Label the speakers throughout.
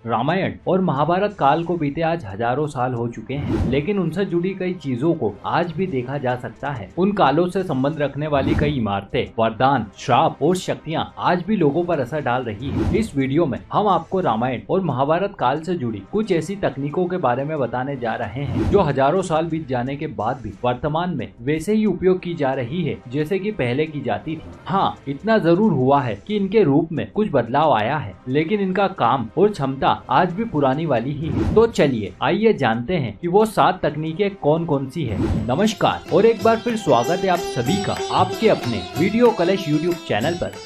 Speaker 1: रामायण और महाभारत काल को बीते आज हजारों साल हो चुके हैं, लेकिन उनसे जुड़ी कई चीजों को आज भी देखा जा सकता है। उन कालों से संबंध रखने वाली कई इमारतें, वरदान, श्राप और शक्तियां आज भी लोगों पर असर डाल रही है। इस वीडियो में हम आपको रामायण और महाभारत काल से जुड़ी कुछ ऐसी तकनीकों के बारे में बताने जा रहे हैं जो हजारों साल बीत जाने के बाद भी वर्तमान में वैसे ही उपयोग की जा रही है जैसे कि पहले की जाती थी। हाँ, इतना जरूर हुआ है कि इनके रूप में कुछ बदलाव आया है, लेकिन इनका काम और क्षमता आज भी पुरानी वाली ही है। तो चलिए आइए जानते हैं कि वो 7 तकनीकें कौन कौन सी है। नमस्कार और एक बार फिर स्वागत है आप सभी का आपके अपने वीडियो कलश यूट्यूब चैनल पर।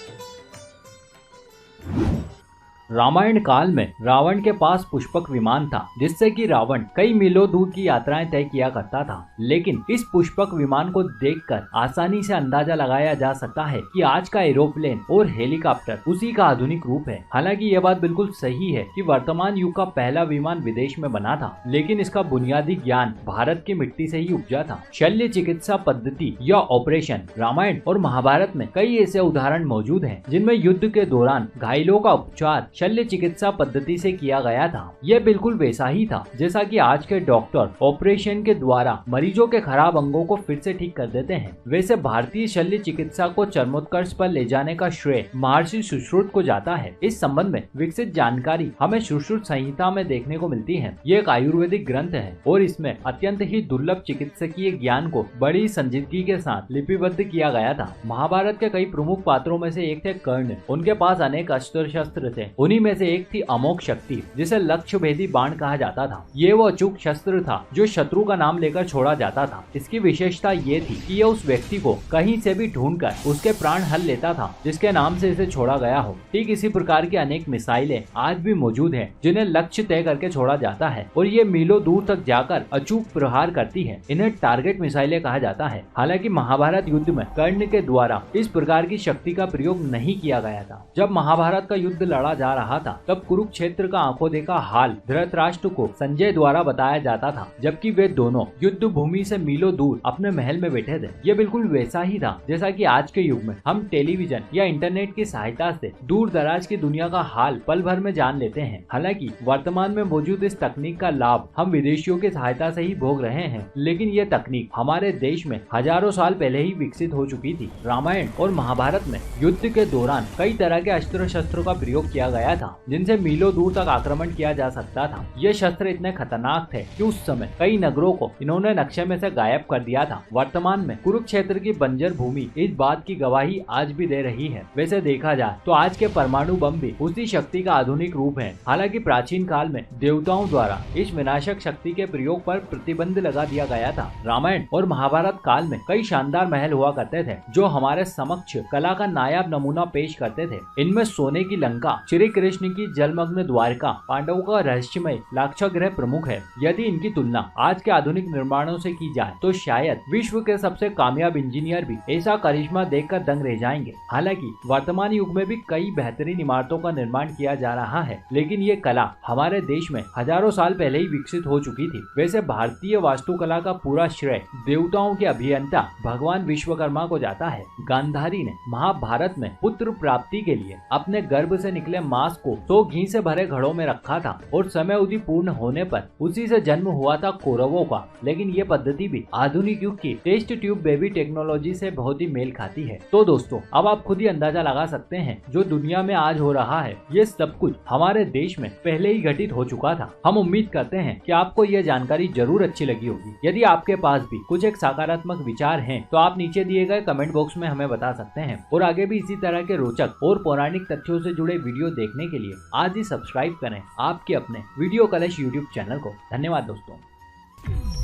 Speaker 1: रामायण काल में रावण के पास पुष्पक विमान था, जिससे कि रावण कई मीलों दूर की यात्राएं तय किया करता था। लेकिन इस पुष्पक विमान को देखकर आसानी से अंदाजा लगाया जा सकता है कि आज का एरोप्लेन और हेलीकॉप्टर उसी का आधुनिक रूप है। हालांकि यह बात बिल्कुल सही है कि वर्तमान युग का पहला विमान विदेश में बना था, लेकिन इसका बुनियादी ज्ञान भारत की मिट्टी से ही उपजा था। शल्य चिकित्सा पद्धति या ऑपरेशन, रामायण और महाभारत में कई ऐसे उदाहरण मौजूद हैं जिनमें युद्ध के दौरान घायलों का उपचार शल्य चिकित्सा पद्धति से किया गया था। यह बिल्कुल वैसा ही था जैसा कि आज के डॉक्टर ऑपरेशन के द्वारा मरीजों के खराब अंगों को फिर से ठीक कर देते हैं। वैसे भारतीय शल्य चिकित्सा को चरमोत्कर्ष पर ले जाने का श्रेय महर्षि सुश्रुत को जाता है। इस संबंध में विकसित जानकारी हमें सुश्रुत संहिता में देखने को मिलती है। ये एक आयुर्वेदिक ग्रंथ है और इसमें अत्यंत ही दुर्लभ चिकित्सकीय ज्ञान को बड़ी संजीदगी के साथ लिपिबद्ध किया गया था। महाभारत के कई प्रमुख पात्रों में से एक थे कर्ण। उनके पास अनेक अस्त्र शस्त्र थे। उन्हीं में से एक थी अमोघ शक्ति, जिसे लक्ष्य भेदी बाण कहा जाता था। ये वो अचूक शस्त्र था जो शत्रु का नाम लेकर छोड़ा जाता था। इसकी विशेषता ये थी कि यह उस व्यक्ति को कहीं से भी ढूंढकर उसके प्राण हल लेता था जिसके नाम से इसे छोड़ा गया हो। ठीक इसी प्रकार की अनेक मिसाइलें आज भी मौजूद हैं जिन्हें लक्ष्य तय करके छोड़ा जाता है और ये मीलों दूर तक जाकर अचूक प्रहार करती है। इन्हें टारगेट मिसाइलें कहा जाता है। हालांकि महाभारत युद्ध में कर्ण के द्वारा इस प्रकार की शक्ति का प्रयोग नहीं किया गया था। जब महाभारत का युद्ध लड़ा जा रहा था तब कुरुक्षेत्र का आंखों देखा हाल धृतराष्ट्र को संजय द्वारा बताया जाता था, जबकि वे दोनों युद्ध भूमि से मीलों दूर अपने महल में बैठे थे। यह बिल्कुल वैसा ही था जैसा कि आज के युग में हम टेलीविजन या इंटरनेट की सहायता से दूर दराज की दुनिया का हाल पल भर में जान लेते हैं। हालांकि वर्तमान में मौजूद इस तकनीक का लाभ हम विदेशियों की सहायता से ही भोग रहे हैं, लेकिन यह तकनीक हमारे देश में हजारों साल पहले ही विकसित हो चुकी थी। रामायण और महाभारत में युद्ध के दौरान कई तरह के अस्त्र शस्त्रों का प्रयोग किया गया था जिनसे मीलों दूर तक आक्रमण किया जा सकता था। ये शस्त्र इतने खतरनाक थे कि उस समय कई नगरों को इन्होंने नक्शे में से गायब कर दिया था। वर्तमान में कुरुक्षेत्र की बंजर भूमि इस बात की गवाही आज भी दे रही है। वैसे देखा जाए तो आज के परमाणु बम भी उसी शक्ति का आधुनिक रूप है। हालांकि प्राचीन काल में देवताओं द्वारा इस विनाशक शक्ति के प्रयोग पर प्रतिबंध लगा दिया गया था। रामायण और महाभारत काल में कई शानदार महल हुआ करते थे जो हमारे समक्ष कला का नायाब नमूना पेश करते थे। इनमें सोने की लंका, श्री कृष्ण की जलमग्न द्वारका, पांडवों का रहस्यमय लाक्षागृह प्रमुख है। यदि इनकी तुलना आज के आधुनिक निर्माणों से की जाए तो शायद विश्व के सबसे कामयाब इंजीनियर भी ऐसा करिश्मा देखकर दंग रह जाएंगे। हालांकि वर्तमान युग में भी कई बेहतरीन इमारतों का निर्माण किया जा रहा है, लेकिन ये कला हमारे देश में हजारों साल पहले ही विकसित हो चुकी थी। वैसे भारतीय वास्तुकला का पूरा श्रेय देवताओं के अभियंता भगवान विश्वकर्मा को जाता है। गांधारी ने महाभारत में पुत्र प्राप्ति के लिए अपने गर्भ से निकले मांस को 100 घी से भरे घड़ों में रखा था और समय अवधि पूर्ण होने पर उसी से जन्म हुआ था कौरवों का। लेकिन ये पद्धति भी आधुनिक युग की टेस्ट ट्यूब बेबी टेक्नोलॉजी से बहुत ही मेल खाती है। तो दोस्तों, अब आप खुद ही अंदाजा लगा सकते हैं जो दुनिया में आज हो रहा है ये सब कुछ हमारे देश में पहले ही घटित हो चुका था। हम उम्मीद करते हैं कि आपको यह जानकारी जरूर अच्छी लगी होगी। यदि आपके पास भी कुछ एक सकारात्मक विचार हैं तो आप नीचे दिए गए कमेंट बॉक्स में हमें बता सकते हैं और आगे भी इसी तरह के रोचक और पौराणिक तथ्यों से जुड़े वीडियो देखने के लिए आज ही सब्सक्राइब करें आपके अपने वीडियो कलश यूट्यूब चैनल को। धन्यवाद दोस्तों।